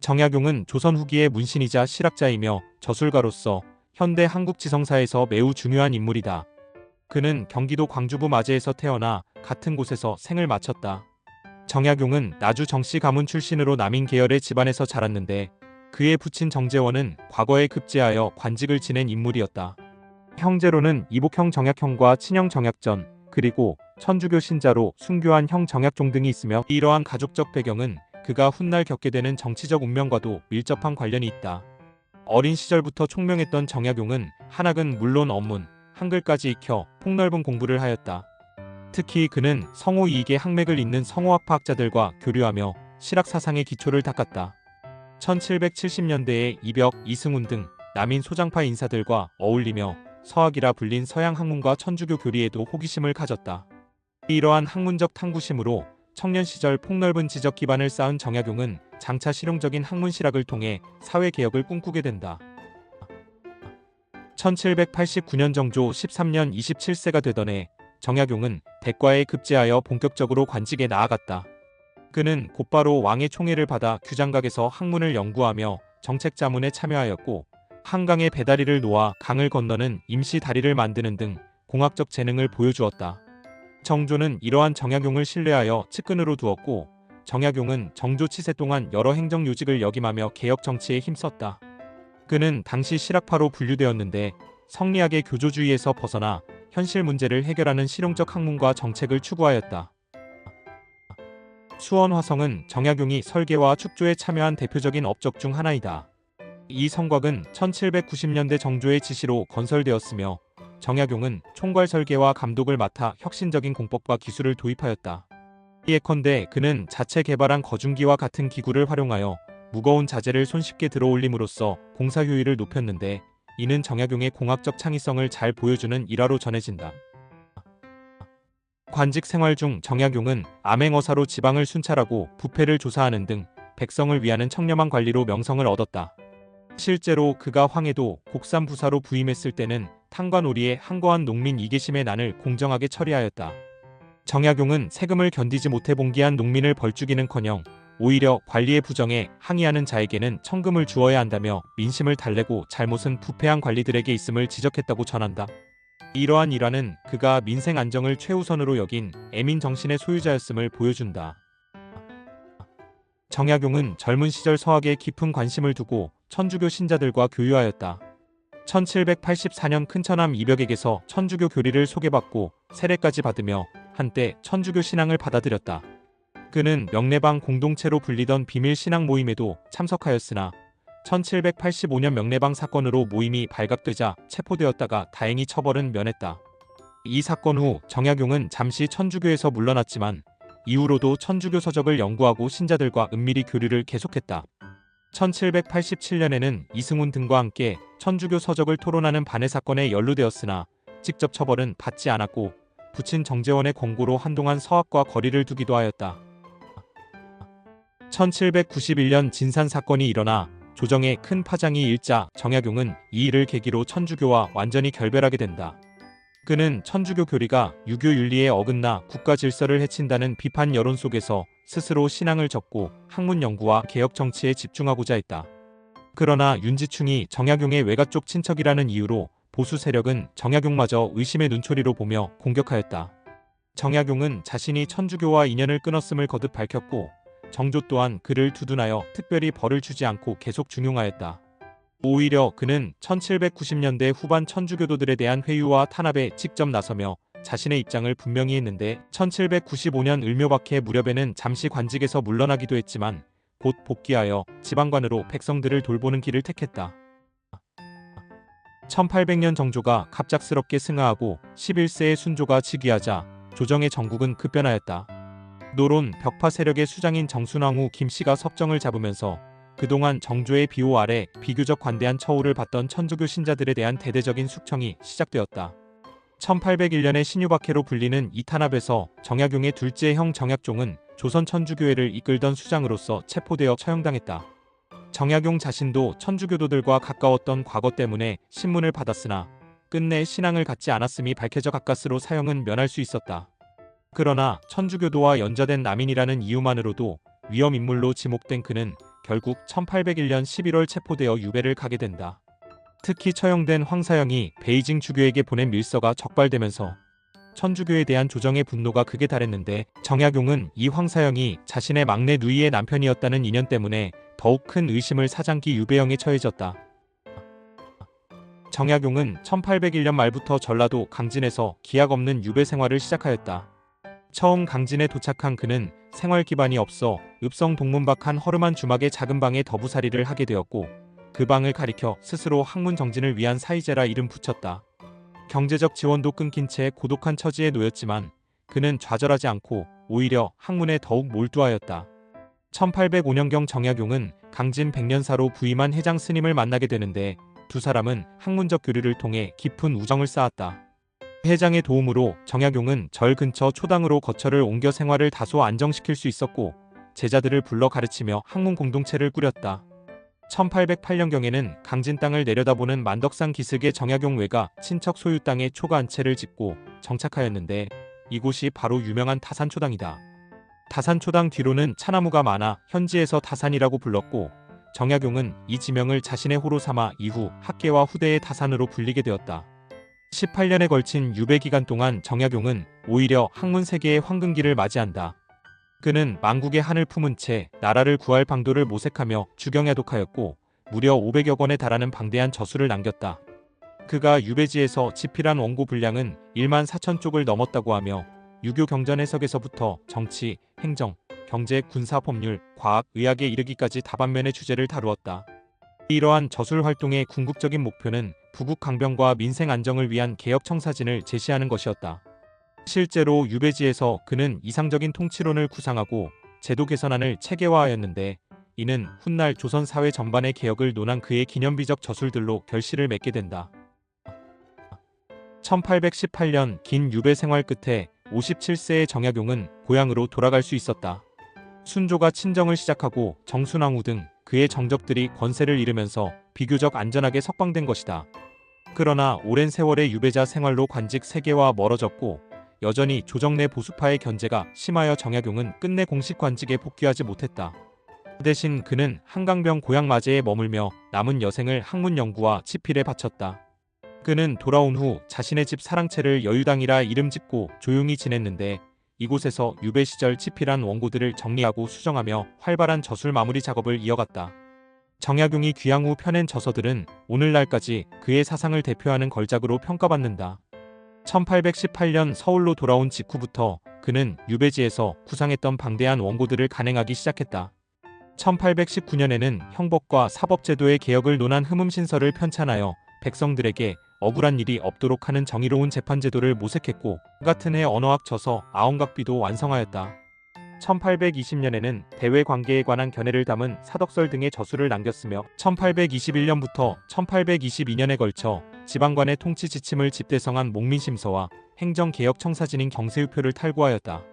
정약용은 조선 후기의 문신이자 실학자이며 저술가로서 현대 한국 지성사에서 매우 중요한 인물이다. 그는 경기도 광주부 마제에서 태어나 같은 곳에서 생을 마쳤다. 정약용은 나주 정씨 가문 출신으로 남인 계열의 집안에서 자랐는데 그의 부친 정재원은 과거에 급제하여 관직을 지낸 인물이었다. 형제로는 이복형 정약형과 친형 정약전, 그리고 천주교 신자로 순교한 형 정약종 등이 있으며 이러한 가족적 배경은 그가 훗날 겪게 되는 정치적 운명과도 밀접한 관련이 있다. 어린 시절부터 총명했던 정약용은 한학은 물론 언문, 한글까지 익혀 폭넓은 공부를 하였다. 특히 그는 성호 이익의 학맥을 잇는 성호학파 학자들과 교류하며 실학 사상의 기초를 닦았다. 1770년대에 이벽, 이승훈 등 남인 소장파 인사들과 어울리며 서학이라 불린 서양 학문과 천주교 교리에도 호기심을 가졌다. 이러한 학문적 탐구심으로 청년 시절 폭넓은 지적 기반을 쌓은 정약용은 장차 실용적인 학문 실학을 통해 사회개혁을 꿈꾸게 된다. 1789년 정조 13년 27세가 되던 해 정약용은 대과에 급제하여 본격적으로 관직에 나아갔다. 그는 곧바로 왕의 총애를 받아 규장각에서 학문을 연구하며 정책 자문에 참여하였고 한강에 배다리를 놓아 강을 건너는 임시 다리를 만드는 등 공학적 재능을 보여주었다. 정조는 이러한 정약용을 신뢰하여 측근으로 두었고 정약용은 정조 치세 동안 여러 행정 요직을 역임하며 개혁 정치에 힘썼다. 그는 당시 실학파로 분류되었는데 성리학의 교조주의에서 벗어나 현실 문제를 해결하는 실용적 학문과 정책을 추구하였다. 수원화성은 정약용이 설계와 축조에 참여한 대표적인 업적 중 하나이다. 이 성곽은 1790년대 정조의 지시로 건설되었으며 정약용은 총괄 설계와 감독을 맡아 혁신적인 공법과 기술을 도입하였다. 예컨대 그는 자체 개발한 거중기와 같은 기구를 활용하여 무거운 자재를 손쉽게 들어올림으로써 공사 효율을 높였는데 이는 정약용의 공학적 창의성을 잘 보여주는 일화로 전해진다. 관직 생활 중 정약용은 암행어사로 지방을 순찰하고 부패를 조사하는 등 백성을 위하는 청렴한 관리로 명성을 얻었다. 실제로 그가 황해도 곡산부사로 부임했을 때는 탕관오리에 항거한 농민 이계심의 난을 공정하게 처리하였다. 정약용은 세금을 견디지 못해 봉기한 농민을 벌주기는커녕 오히려 관리의 부정에 항의하는 자에게는 천금을 주어야 한다며 민심을 달래고 잘못은 부패한 관리들에게 있음을 지적했다고 전한다. 이러한 일화는 그가 민생 안정을 최우선으로 여긴 애민 정신의 소유자였음을 보여준다. 정약용은 젊은 시절 서학에 깊은 관심을 두고 천주교 신자들과 교유하였다. 1784년 큰처남 이벽에게서 천주교 교리를 소개받고 세례까지 받으며 한때 천주교 신앙을 받아들였다. 그는 명례방 공동체로 불리던 비밀 신앙 모임에도 참석하였으나 1785년 명례방 사건으로 모임이 발각되자 체포되었다가 다행히 처벌은 면했다. 이 사건 후 정약용은 잠시 천주교에서 물러났지만 이후로도 천주교 서적을 연구하고 신자들과 은밀히 교류를 계속했다. 1787년에는 이승훈 등과 함께 천주교 서적을 토론하는 반해 사건에 연루되었으나 직접 처벌은 받지 않았고 부친 정재원의 권고로 한동안 서학과 거리를 두기도 하였다. 1791년 진산 사건이 일어나 조정에 큰 파장이 일자 정약용은 이 일을 계기로 천주교와 완전히 결별하게 된다. 그는 천주교 교리가 유교 윤리에 어긋나 국가 질서를 해친다는 비판 여론 속에서 스스로 신앙을 접고 학문 연구와 개혁 정치에 집중하고자 했다. 그러나 윤지충이 정약용의 외가 쪽 친척이라는 이유로 보수 세력은 정약용마저 의심의 눈초리로 보며 공격하였다. 정약용은 자신이 천주교와 인연을 끊었음을 거듭 밝혔고 정조 또한 그를 두둔하여 특별히 벌을 주지 않고 계속 중용하였다. 오히려 그는 1790년대 후반 천주교도들에 대한 회유와 탄압에 직접 나서며 자신의 입장을 분명히 했는데 1795년 을묘박해 무렵에는 잠시 관직에서 물러나기도 했지만 곧 복귀하여 지방관으로 백성들을 돌보는 길을 택했다. 1800년 정조가 갑작스럽게 승하하고 11세의 순조가 즉위하자 조정의 정국은 급변하였다. 노론 벽파 세력의 수장인 정순왕후 김씨가 섭정을 잡으면서 그동안 정조의 비호 아래 비교적 관대한 처우를 받던 천주교 신자들에 대한 대대적인 숙청이 시작되었다. 1801년에 신유박해로 불리는 이 탄압에서 정약용의 둘째 형 정약종은 조선 천주교회를 이끌던 수장으로서 체포되어 처형당했다. 정약용 자신도 천주교도들과 가까웠던 과거 때문에 신문을 받았으나 끝내 신앙을 갖지 않았음이 밝혀져 가까스로 사형은 면할 수 있었다. 그러나 천주교도와 연좌된 남인이라는 이유만으로도 위험 인물로 지목된 그는 결국 1801년 11월 체포되어 유배를 가게 된다. 특히 처형된 황사영이 베이징 주교에게 보낸 밀서가 적발되면서 천주교에 대한 조정의 분노가 극에 달했는데, 정약용은 이 황사영이 자신의 막내 누이의 남편이었다는 인연 때문에 더욱 큰 의심을 사장기 유배형에 처해졌다. 정약용은 1801년 말부터 전라도 강진에서 기약 없는 유배 생활을 시작하였다. 처음 강진에 도착한 그는 생활 기반이 없어 읍성 동문밖 한 허름한 주막의 작은 방에 더부살이를 하게 되었고, 그 방을 가리켜 스스로 학문 정진을 위한 사이제라 이름 붙였다. 경제적 지원도 끊긴 채 고독한 처지에 놓였지만 그는 좌절하지 않고 오히려 학문에 더욱 몰두하였다. 1805년경 정약용은 강진 백년사로 부임한 해장 스님을 만나게 되는데, 두 사람은 학문적 교류를 통해 깊은 우정을 쌓았다. 해장의 도움으로 정약용은 절 근처 초당으로 거처를 옮겨 생활을 다소 안정시킬 수 있었고, 제자들을 불러 가르치며 학문 공동체를 꾸렸다. 1808년경에는 강진 땅을 내려다보는 만덕산 기슭의 정약용 외가 친척 소유 땅에 초가 한 채를 짓고 정착하였는데, 이곳이 바로 유명한 타산초당이다. 타산초당 뒤로는 차나무가 많아 현지에서 타산이라고 불렀고, 정약용은 이 지명을 자신의 호로 삼아 이후 학계와 후대의 타산으로 불리게 되었다. 18년에 걸친 유배 기간 동안 정약용은 오히려 학문 세계의 황금기를 맞이한다. 그는 만국의 한을 품은 채 나라를 구할 방도를 모색하며 주경야독하였고, 무려 500여 권에 달하는 방대한 저술을 남겼다. 그가 유배지에서 집필한 원고 분량은 1만 4천 쪽을 넘었다고 하며, 유교 경전 해석에서부터 정치, 행정, 경제, 군사, 법률, 과학, 의학에 이르기까지 다반면의 주제를 다루었다. 이러한 저술 활동의 궁극적인 목표는 부국 강병과 민생 안정을 위한 개혁 청사진을 제시하는 것이었다. 실제로 유배지에서 그는 이상적인 통치론을 구상하고 제도 개선안을 체계화하였는데, 이는 훗날 조선 사회 전반의 개혁을 논한 그의 기념비적 저술들로 결실을 맺게 된다. 1818년 긴 유배 생활 끝에 57세의 정약용은 고향으로 돌아갈 수 있었다. 순조가 친정을 시작하고 정순왕후 등 그의 정적들이 권세를 잃으면서 비교적 안전하게 석방된 것이다. 그러나 오랜 세월의 유배자 생활로 관직 세계와 멀어졌고, 여전히 조정 내 보수파의 견제가 심하여 정약용은 끝내 공식 관직에 복귀하지 못했다. 대신 그는 한강병 고향 마제에 머물며 남은 여생을 학문 연구와 치필에 바쳤다. 그는 돌아온 후 자신의 집 사랑채를 여유당이라 이름 짓고 조용히 지냈는데, 이곳에서 유배 시절 치필한 원고들을 정리하고 수정하며 활발한 저술 마무리 작업을 이어갔다. 정약용이 귀향 후 펴낸 저서들은 오늘날까지 그의 사상을 대표하는 걸작으로 평가받는다. 1818년 서울로 돌아온 직후부터 그는 유배지에서 구상했던 방대한 원고들을 간행하기 시작했다. 1819년에는 형법과 사법제도의 개혁을 논한 흠음신서를 편찬하여 백성들에게 억울한 일이 없도록 하는 정의로운 재판제도를 모색했고, 같은 해 언어학 저서 아엉각비도 완성하였다. 1820년에는 대외 관계에 관한 견해를 담은 사덕설 등의 저술을 남겼으며, 1821년부터 1822년에 걸쳐 지방관의 통치 지침을 집대성한 목민심서와 행정개혁 청사진인 경세유표를 탈고하였다.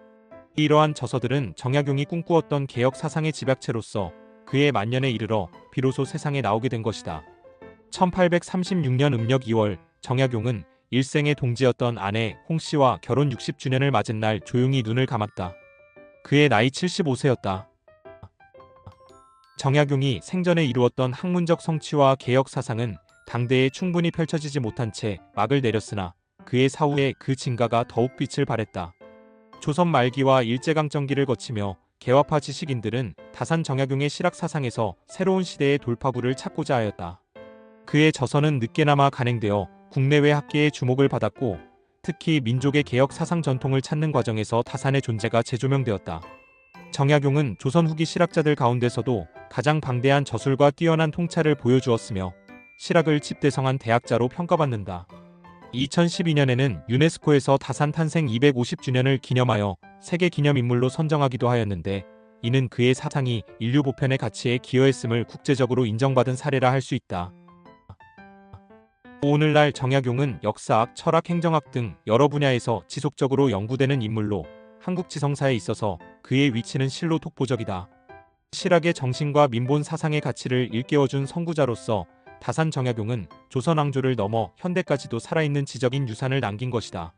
이러한 저서들은 정약용이 꿈꾸었던 개혁 사상의 집약체로서 그의 만년에 이르러 비로소 세상에 나오게 된 것이다. 1836년 음력 2월 정약용은 일생의 동지였던 아내 홍씨와 결혼 60주년을 맞은 날 조용히 눈을 감았다. 그의 나이 75세였다. 정약용이 생전에 이루었던 학문적 성취와 개혁 사상은 당대에 충분히 펼쳐지지 못한 채 막을 내렸으나, 그의 사후에 그 진가가 더욱 빛을 발했다. 조선 말기와 일제강점기를 거치며 개화파 지식인들은 다산 정약용의 실학 사상에서 새로운 시대의 돌파구를 찾고자 하였다. 그의 저서는 늦게나마 간행되어 국내외 학계의 주목을 받았고, 특히 민족의 개혁 사상 전통을 찾는 과정에서 다산의 존재가 재조명되었다. 정약용은 조선 후기 실학자들 가운데서도 가장 방대한 저술과 뛰어난 통찰을 보여주었으며, 실학을 집대성한 대학자로 평가받는다. 2012년에는 유네스코에서 다산 탄생 250주년을 기념하여 세계 기념인물로 선정하기도 하였는데, 이는 그의 사상이 인류 보편의 가치에 기여했음을 국제적으로 인정받은 사례라 할 수 있다. 오늘날 정약용은 역사학, 철학, 행정학 등 여러 분야에서 지속적으로 연구되는 인물로 한국 지성사에 있어서 그의 위치는 실로 독보적이다. 실학의 정신과 민본 사상의 가치를 일깨워준 선구자로서 다산 정약용은 조선 왕조를 넘어 현대까지도 살아있는 지적인 유산을 남긴 것이다.